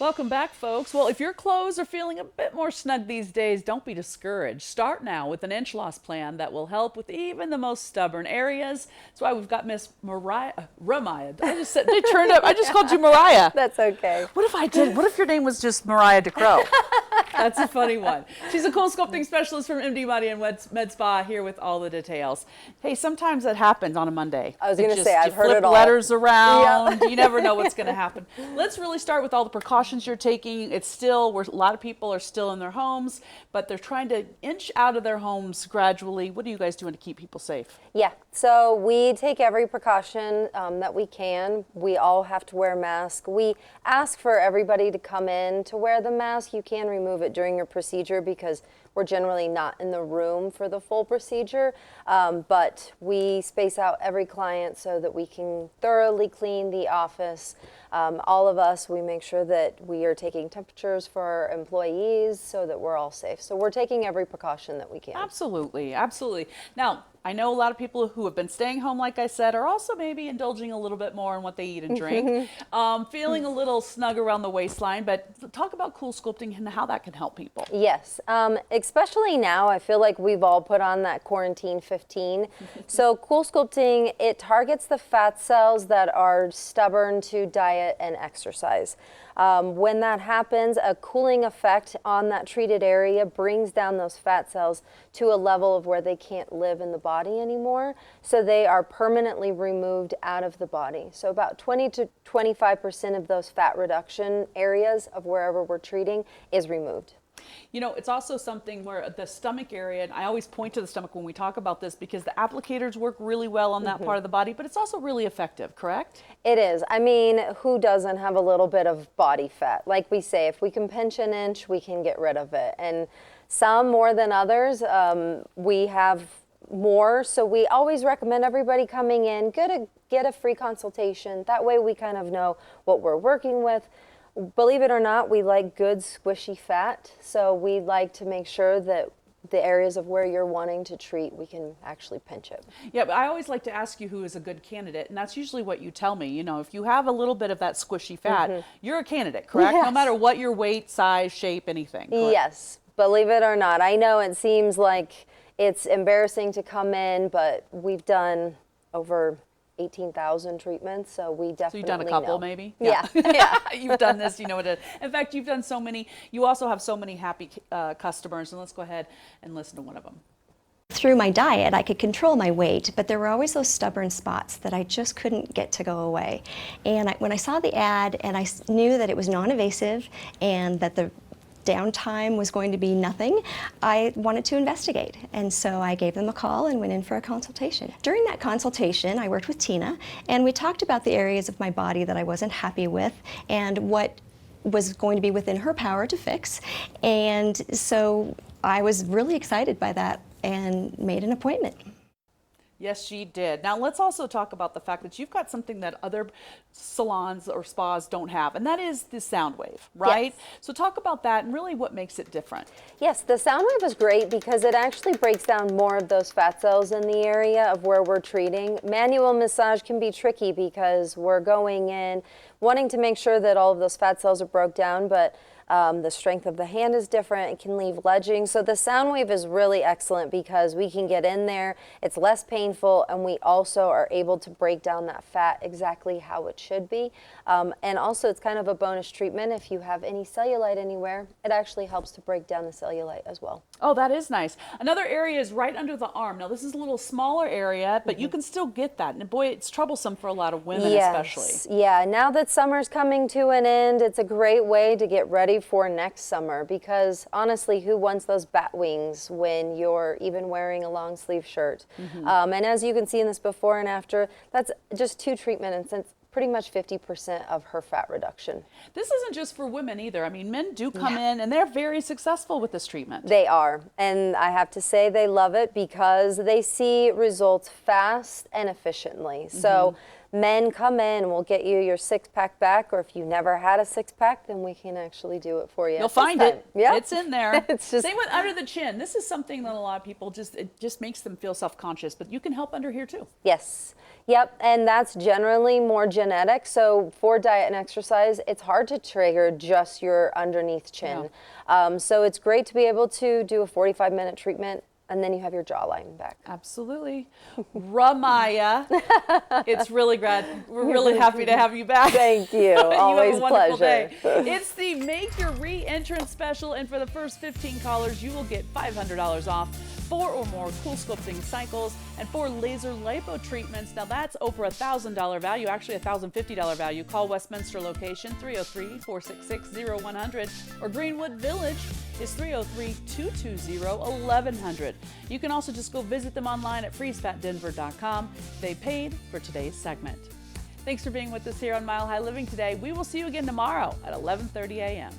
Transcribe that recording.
Welcome back, folks. Well, if your clothes are feeling a bit more snug these days, don't be discouraged. Start now with an inch loss plan that will help with even the most stubborn areas. That's why we've got Miss Ramaya. I just called you Mariah. That's okay. What if I did? What if your name was just Mariah DeCrow? That's a funny one. She's a cool sculpting specialist from MD Body and Med Spa, here with all the details. Hey, sometimes that happens on a Monday. I was going to say, I've heard flip it all. letters around. Yep. You never know what's going to happen. Let's really start with all the precautions you're taking. It's still where a lot of people are still in their homes, but they're trying to inch out of their homes gradually. What are you guys doing to keep people safe? Yeah, so we take every precaution that we can. We all have to wear a mask. We ask for everybody to come in to wear the mask. You can remove it during your procedure because we're generally not in the room for the full procedure, but we space out every client so that we can thoroughly clean the office. All of us, we make sure that we are taking temperatures for our employees so that we're all safe. So we're taking every precaution that we can. Absolutely, absolutely. Now, I know a lot of people who have been staying home, like I said, are also maybe indulging a little bit more in what they eat and drink, feeling a little snug around the waistline, but talk about cool sculpting and how that can help people. Yes, especially now, I feel like we've all put on that quarantine 15. So cool sculpting, it targets the fat cells that are stubborn to diet and exercise. When that happens, a cooling effect on that treated area brings down those fat cells to a level of where they can't live in the body anymore. So they are permanently removed out of the body. So about 20 to 25% of those fat reduction areas of wherever we're treating is removed. You know, it's also something where the stomach area, and I always point to the stomach when we talk about this because the applicators work really well on that part of the body, but it's also really effective, correct? It is. I mean, who doesn't have a little bit of body fat? Like we say, if we can pinch an inch, we can get rid of it. And some more than others, we have more. So we always recommend everybody coming in, get a free consultation. That way we kind of know what we're working with. Believe it or not, we like good squishy fat, so we like to make sure that the areas of where you're wanting to treat, we can actually pinch it. Yeah, but I always like to ask you who is a good candidate, and that's usually what you tell me. You know, if you have a little bit of that squishy fat, you're a candidate, correct? Yes. No matter what your weight, size, shape, anything. Correct? Yes, believe it or not. I know it seems like it's embarrassing to come in, but we've done over 18,000 treatments, so we definitely So you've done a couple, know. maybe? Yeah. Yeah. You've done this, you know what it is. In fact, you've done so many. You also have so many happy customers, and let's go ahead and listen to one of them. Through my diet, I could control my weight, but there were always those stubborn spots that I just couldn't get to go away. And when I saw the ad and I knew that it was non-invasive and that the downtime was going to be nothing, I wanted to investigate. And so I gave them a call and went in for a consultation. During that consultation, I worked with Tina, and we talked about the areas of my body that I wasn't happy with and what was going to be within her power to fix. And so I was really excited by that and made an appointment. Yes, she did. Now let's also talk about the fact that you've got something that other salons or spas don't have, and that is the sound wave, right? Yes. So talk about that and really what makes it different. Yes, the sound wave is great because it actually breaks down more of those fat cells in the area of where we're treating. Manual massage can be tricky because we're going in wanting to make sure that all of those fat cells are broke down, but the strength of the hand is different. It can leave ledging. So the sound wave is really excellent because we can get in there, it's less painful, and we also are able to break down that fat exactly how it should be. And also it's kind of a bonus treatment. If you have any cellulite anywhere, it actually helps to break down the cellulite as well. Oh, that is nice. Another area is right under the arm. Now this is a little smaller area, but you can still get that. And boy, it's troublesome for a lot of women especially. Yeah, now that summer's coming to an end, it's a great way to get ready for next summer because honestly, who wants those bat wings when you're even wearing a long sleeve shirt? And as you can see in this before and after, that's just 2 treatments and since pretty much 50% of her fat reduction. This isn't just for women either. I mean, men do come in and they're very successful with this treatment. They are, and I have to say they love it because they see results fast and efficiently. So Men come in, we'll get you your 6-pack back, or if you never had a 6-pack, then we can actually do it for you. You'll find it. Yeah, It's in there. It's just- Same with under the chin. This is something that a lot of people it just makes them feel self-conscious, but you can help under here too. Yes. Yep, and that's generally more genetic. So for diet and exercise, it's hard to trigger just your underneath chin. So it's great to be able to do a 45-minute treatment, and then you have your jawline back. Absolutely. Ramaya, it's really great. We're really happy to have you back. Thank you. You have a Always wonderful pleasure. day. It's the Make Your Re-Entrance Special, and for the first 15 callers, you will get $500 off 4 or more Coolsculpting cycles and 4 laser lipo treatments. Now that's over $1,000 value, actually $1,050 value. Call Westminster location 303-466-0100 or Greenwood Village is 303-220-1100. You can also just go visit them online at freezefatdenver.com. They paid for today's segment. Thanks for being with us here on Mile High Living today. We will see you again tomorrow at 11:30 a.m.